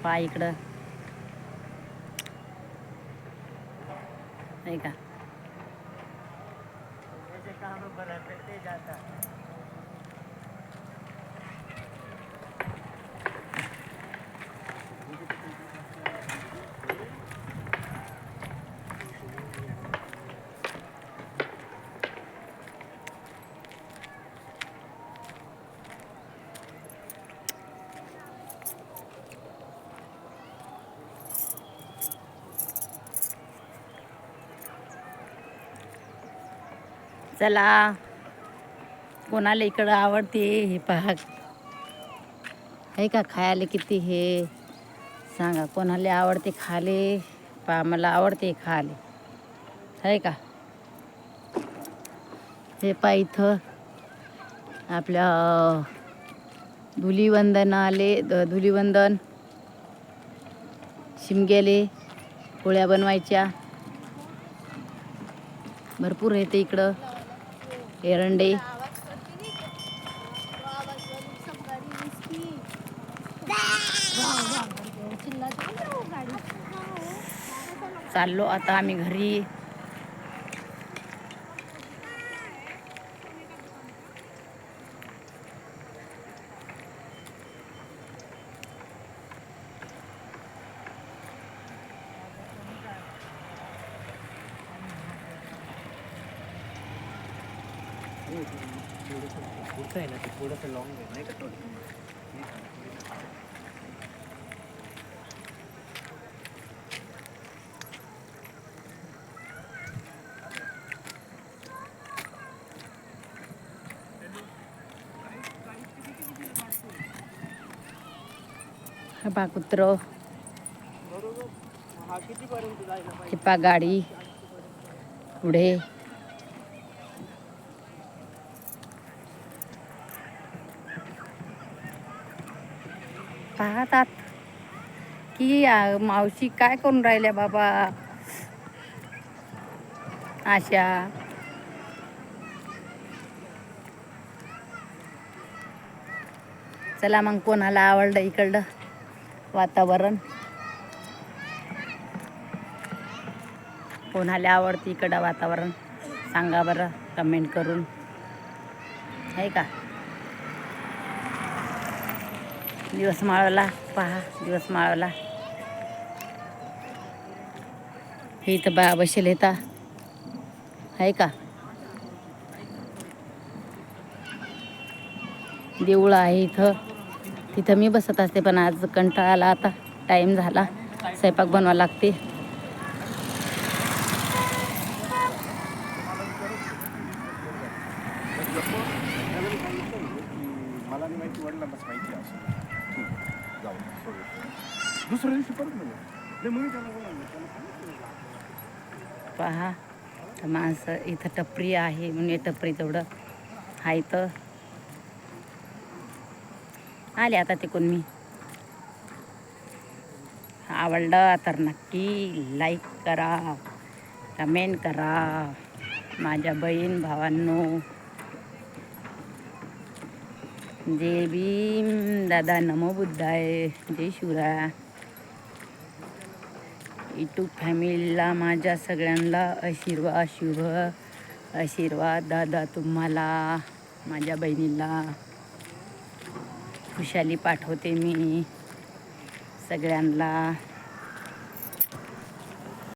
पहा इकडं नाही का. चला कोणाला इकडं आवडते हे पहा आहे का. खायला किती हे सांगा. कोणाला आवडते खाले पहा. मला आवडते खाले आहे का. हे पहा इथं आपल्या धुलीवंदन शिमग्याले पोळ्या बनवायच्या भरपूर येते इकडं. एरंडे चाललो आता आम्ही घरी. आहे ना ते थोडंसं लॉंग आहे नाही का. पा कुत्र पा गाडी पुढे पाहतात की मावशी काय करून राहिल्या बाबा आशा. चला मग कोणाला आवडलं इकडलं वातावरण. कोणाला आवडतं इकडं वातावरण सांगा बरं कमेंट करून आहे का. दिवस माळवला पहा. दिवस माळवला हे इथं बा बसेल येता आहे का. देऊळ आहे इथं. तिथं मी बसत असते पण आज कंटाळा आला. आता टाईम झाला स्वयंपाक बनवा लागते. मला नाही माहिती वडिलांनाच माहिती असं. दुसऱ्या दिवशी परत पहा माणसं इथं टपरी आहे म्हणजे टपरी तेवढं आहे तर आले आता तिकडून मी. आवडलं तर नक्की लाईक करा कमेंट करा माझ्या बहीण भावांनो. जय भीम दादा नमो बुद्धाय जय शिवराय. यूट्यूब फॅमिलीला माझ्या सगळ्यांना आशीर्वाद शुभ आशीर्वाद दादा तुम्हाला माझ्या बहिणीला खुशाली पाठवते मी सगळ्यांना.